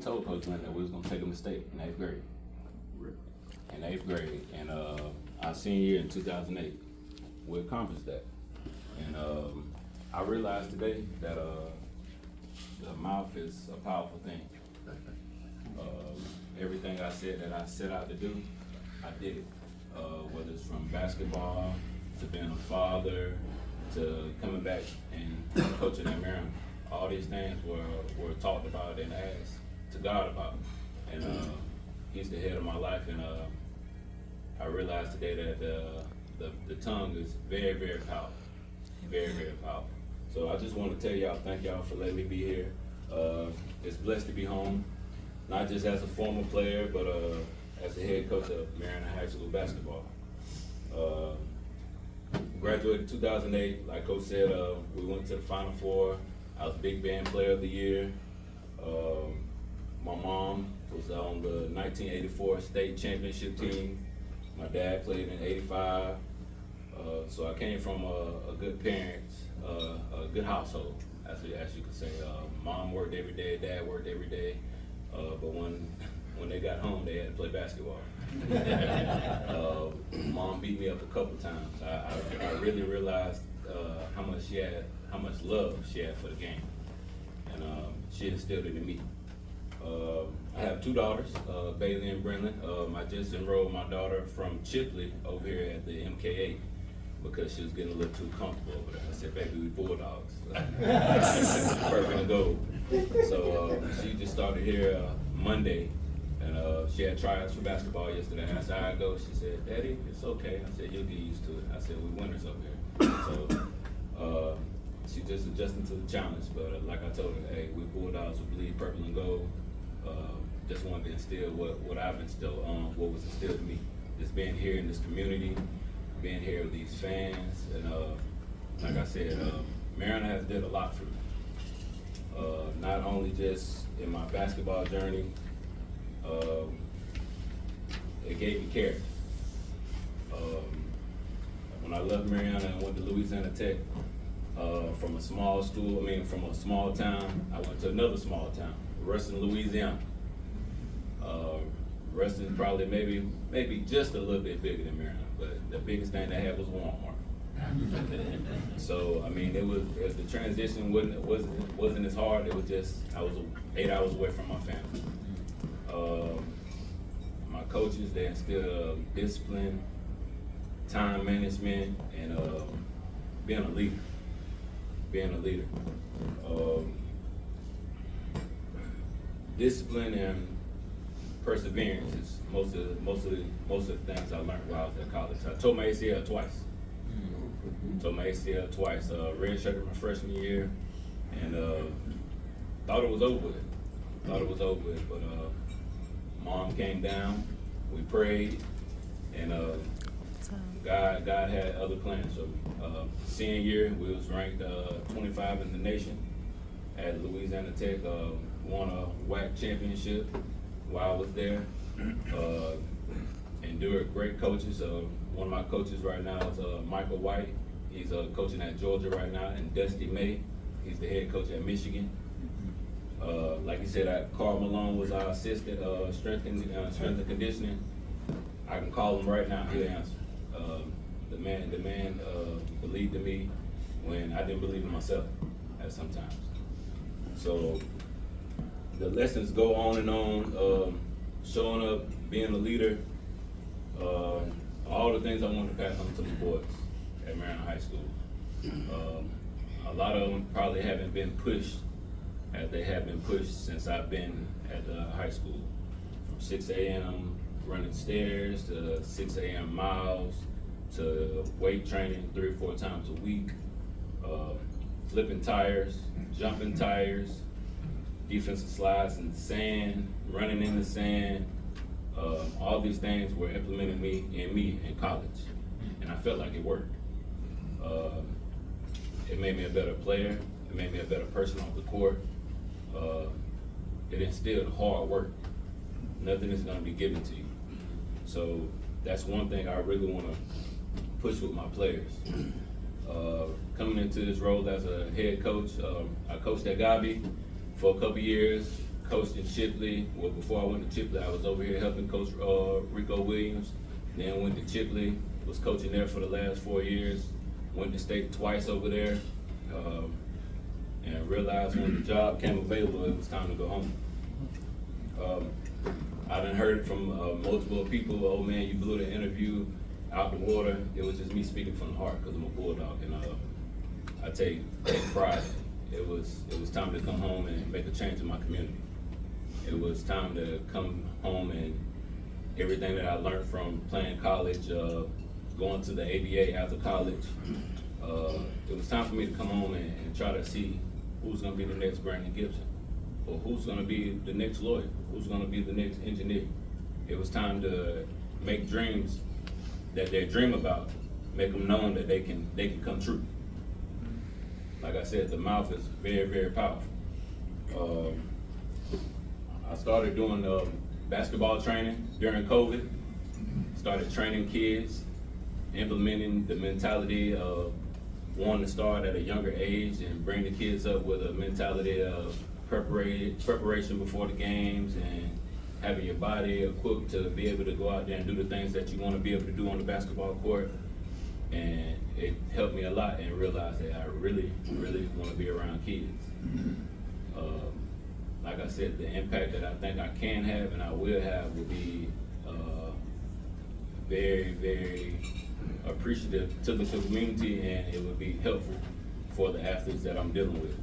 told Coach Glenn that we was gonna take a mistake in eighth grade. In eighth grade, and our senior year in 2008, we accomplished that. And I realized today that the mouth is a powerful thing. Everything I said that I set out to do, I did it. Whether it's from basketball to being a father to coming back and coaching at Maryland, all these things were talked about and asked to God about. And He's the head of my life, and I realized today that the tongue is very, very powerful. Very, very powerful. So I just want to tell y'all, thank y'all for letting me be here. It's blessed to be home, not just as a former player, but as the head coach of Marion High School basketball. Graduated 2008, like Coach said, we went to the Final Four. I was Big Band Player of the Year. My mom was on the 1984 state championship team. My dad played in '85. So I came from a good parents, a good household, as you could say. Mom worked every day, dad worked every day. But when they got home, they had to play basketball. Mom beat me up a couple times. I really realized how much love she had for the game, and she instilled it in me. I have two daughters, Bailey and Brenlin. I just enrolled my daughter from Chipley over here at the MKA because she was getting a little too comfortable over there. I said, baby, we Bulldogs. Purple and gold. So she just started here Monday, and she had tryouts for basketball yesterday. And I said, how it goes? She said, Daddy, it's okay. I said, you'll get used to it. I said, we winners over here. So she's just adjusting to the challenge. But like I told her, hey, we Bulldogs, we bleed purple and gold. Just wanted to instill what I've instilled on, what was instilled in me. Just being here in this community, being here with these fans, and like I said, Marion has did a lot for me. Not only just in my basketball journey, it gave me character. When I left Marion and went to Louisiana Tech, from a small school, from a small town, I went to another small town, Ruston, Louisiana. Ruston probably maybe just a little bit bigger than Maryland, but the biggest thing they had was Walmart. So the transition wasn't as hard. It was just I was 8 hours away from my family. My coaches, they instilled discipline, time management, and being a leader. Discipline and perseverance is most of the things I learned while I was at college. I tore my ACL twice. Redshirted my freshman year, and thought it was over with. But Mom came down. We prayed, and God had other plans. So senior year, we was ranked 25 in the nation at Louisiana Tech. Won a WAC championship while I was there. Endured great coaches. One of my coaches right now is Michael White. He's coaching at Georgia right now, and Dusty May. He's the head coach at Michigan. Like you said, Carl Malone was our assistant, strength and conditioning. I can call him right now. He'll answer. The man believed in me when I didn't believe in myself at sometimes. So the lessons go on and on. Showing up, being a leader, all the things I wanted to pass on to the boys at Marion High School. A lot of them probably haven't been pushed as they have been pushed since I've been at high school. From 6 a.m. running stairs to 6 a.m. miles to weight training 3 or 4 times a week, flipping tires, jumping tires, defensive slides in the sand, running in the sand. All these things were implemented in me in college, and I felt like it worked. It made me a better player. It made me a better person off the court. It instilled hard work. Nothing is going to be given to you. So that's one thing I really want to push with my players. Coming into this role as a head coach, I coached at Gabi for a couple years, coached in Chipley. Well, before I went to Chipley, I was over here helping Coach Rico Williams. Then went to Chipley, was coaching there for the last 4 years. Went to state twice over there, and realized when the job came available, it was time to go home. I done heard it from multiple people. Oh man, you blew the interview out the water. It was just me speaking from the heart because I'm a Bulldog, and I take pride. It was time to come home and make a change in my community. It was time to come home and everything that I learned from playing college, going to the ABA after college. It was time for me to come home and try to see who's going to be the next Brandon Gibson, or who's going to be the next lawyer, who's going to be the next engineer. It was time to make dreams that they dream about, make them known that they can come true. Like I said, the mouth is very, very powerful. I started doing basketball training during COVID, started training kids, implementing the mentality of wanting to start at a younger age and bring the kids up with a mentality of preparation before the games and having your body equipped to be able to go out there and do the things that you want to be able to do on the basketball court. And it helped me a lot and realize that I really, really want to be around kids. Like I said, the impact that I think I can have and I will have will be very, very appreciative to the community, and it would be helpful for the athletes that I'm dealing with.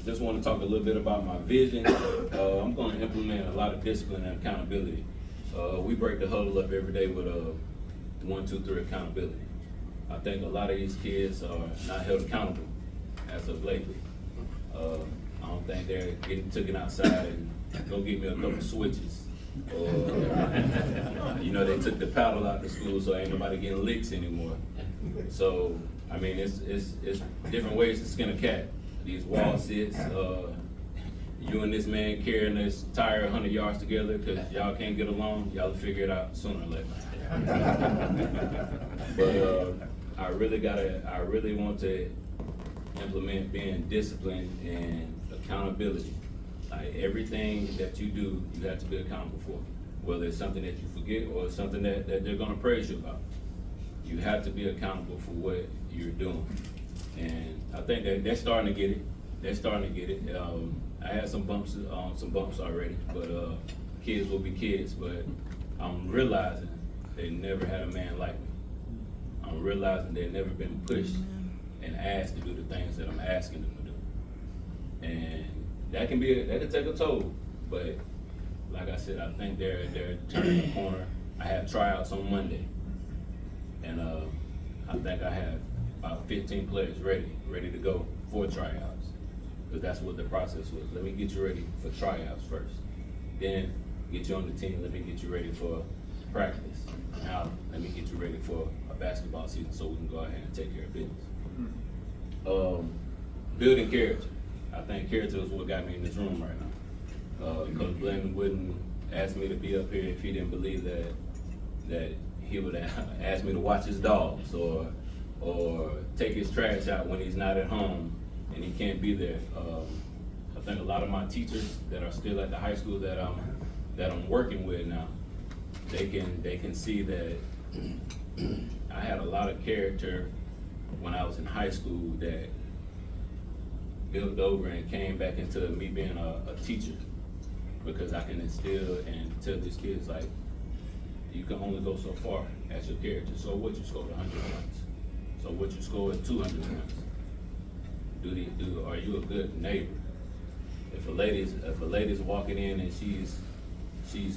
Just want to talk a little bit about my vision. I'm going to implement a lot of discipline and accountability. We break the huddle up every day with 1, 2, 3 accountability. I think a lot of these kids are not held accountable as of lately. I don't think they're getting taken outside and go get me a couple switches. Or, they took the paddle out of school, so ain't nobody getting licks anymore. So, I mean, it's different ways to skin a cat. These wall sits, you and this man carrying this tire 100 yards together because y'all can't get along, y'all will figure it out sooner or later. But I really want to implement being disciplined and accountability. Like everything that you do, you have to be accountable for. Whether it's something that you forget or something that they're gonna praise you about. You have to be accountable for what you're doing. And I think that they're starting to get it. I had some bumps already, but kids will be kids. But I'm realizing they never had a man like me. I'm realizing they've never been pushed and asked to do the things that I'm asking them to do. And that can take a toll. But like I said, I think they're turning the corner. I have tryouts on Monday, and I think I have about 15 players ready to go for tryouts, because that's what the process was. Let me get you ready for tryouts first, then get you on the team. Let me get you ready for practice. Now let me get you ready for a basketball season so we can go ahead and take care of business. Building character. I think character is what got me in this room right now. Coach Glenn wouldn't ask me to be up here if he didn't believe that he would ask me to watch his dogs or take his trash out when he's not at home and he can't be there. I think a lot of my teachers that are still at the high school that I'm working with now, they can see that I had a lot of character when I was in high school that built over and came back into me being a teacher, because I can instill and tell these kids, like, you can only go so far as your character. So what, you scored 100 points? So what, you scored 200 points? Are you a good neighbor? If a lady's walking in and she's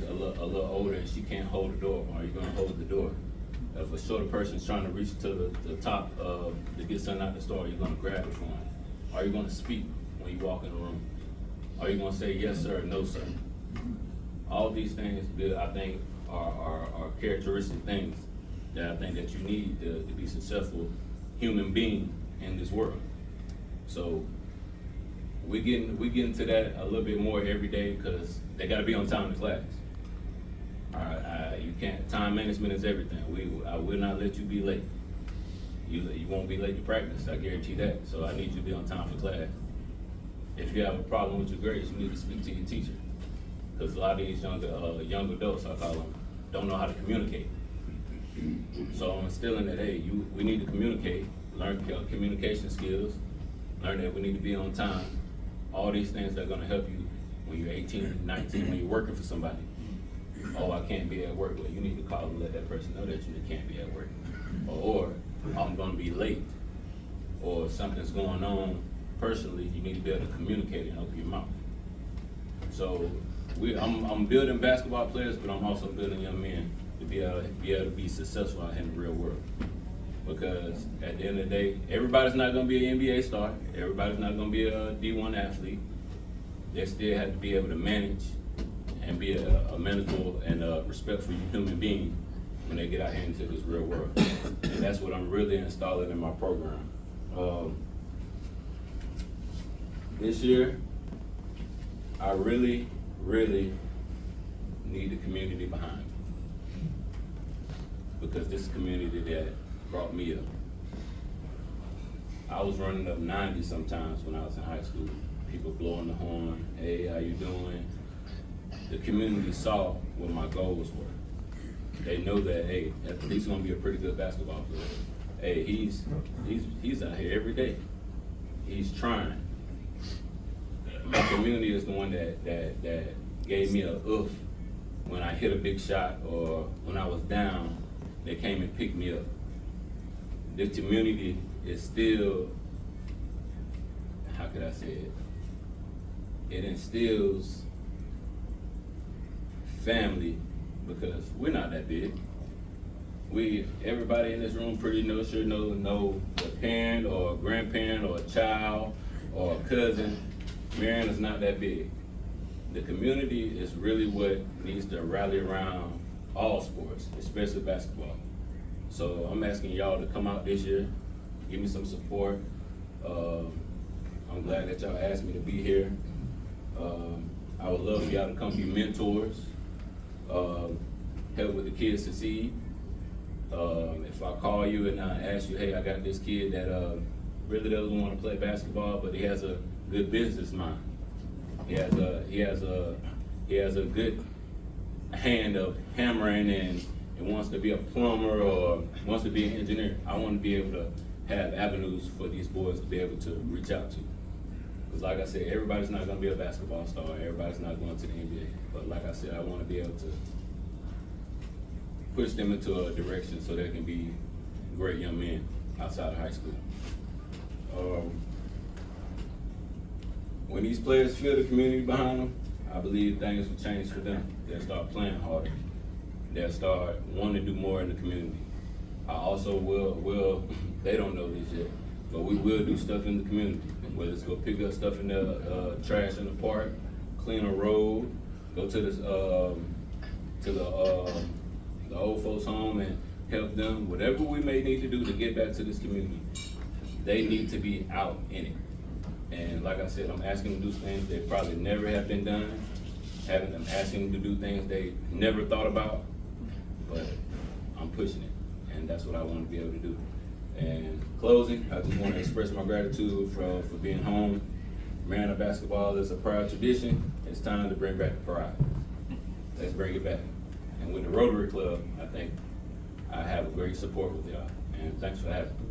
a little older and she can't hold the door, are you gonna hold the door? If a shorter person's trying to reach to the top to get something out the store, are you gonna grab it for them? Are you gonna speak when you walk in the room? Are you gonna say yes sir, no sir? All these things, I think, are characteristic things that I think that you need to be a successful human being in this world. So we getting to that a little bit more every day, because they got to be on time to class. You can't. Time management is everything. I will not let you be late. You won't be late to practice. I guarantee that. So I need you to be on time for class. if you have a problem with your grades, you need to speak to your teacher. Because a lot of these young adults, I call them, don't know how to communicate. So I'm instilling that, hey, we need to communicate, learn communication skills, learn that we need to be on time. All these things that are gonna help you when you're 18, 19, when you're working for somebody. Oh, I can't be at work. Well, you need to call and let that person know that you can't be at work. Or I'm gonna be late. Or something's going on personally, you need to be able to communicate and open your mouth. So I'm building basketball players, but I'm also building young men to be able to be successful out in the real world. Because at the end of the day, everybody's not gonna be an NBA star. Everybody's not gonna be a D1 athlete. They still have to be able to manage and be a manageable and a respectful human being when they get out here into this real world. And that's what I'm really installing in my program. This year, I really, really need the community behind me. Because this is a community that brought me up. I was running up 90 sometimes when I was in high school. People blowing the horn, hey, how you doing? The community saw what my goals were. They know that, hey, he's gonna be a pretty good basketball player. Hey, he's out here every day. He's trying. My community is the one that gave me a oof when I hit a big shot or when I was down. They came and picked me up. This community is still, how could I say it? It instills family because we're not that big. Everybody in this room pretty should know a parent or a grandparent or a child or a cousin. Marion is not that big. The community is really what needs to rally around all sports, especially basketball. So I'm asking y'all to come out this year, give me some support. I'm glad that y'all asked me to be here. I would love for y'all to come be mentors, help with the kids succeed. If I call you and I ask you, hey, I got this kid that really doesn't want to play basketball, but he has a good business mind. He has a good hand of hammering and wants to be a plumber or wants to be an engineer. I want to be able to have avenues for these boys to be able to reach out to. Because like I said, everybody's not going to be a basketball star. Everybody's not going to the NBA. But like I said, I want to be able to push them into a direction so they can be great young men outside of high school. When these players feel the community behind them, I believe things will change for them. They'll start playing harder. They'll start wanting to do more in the community. I also will they don't know this yet, but we will do stuff in the community. Whether it's go pick up stuff in the trash in the park, clean a road, go to the old folks home and help them. Whatever we may need to do to get back to this community, they need to be out in it. And like I said, I'm asking them to do things they probably never have been done. I'm asking them to do things they never thought about, but I'm pushing it, and that's what I want to be able to do. And closing, I just want to express my gratitude for being home. Mariana basketball is a proud tradition. It's time to bring back the pride. Let's bring it back. And with the Rotary Club, I think I have a great support with y'all. And thanks for having me.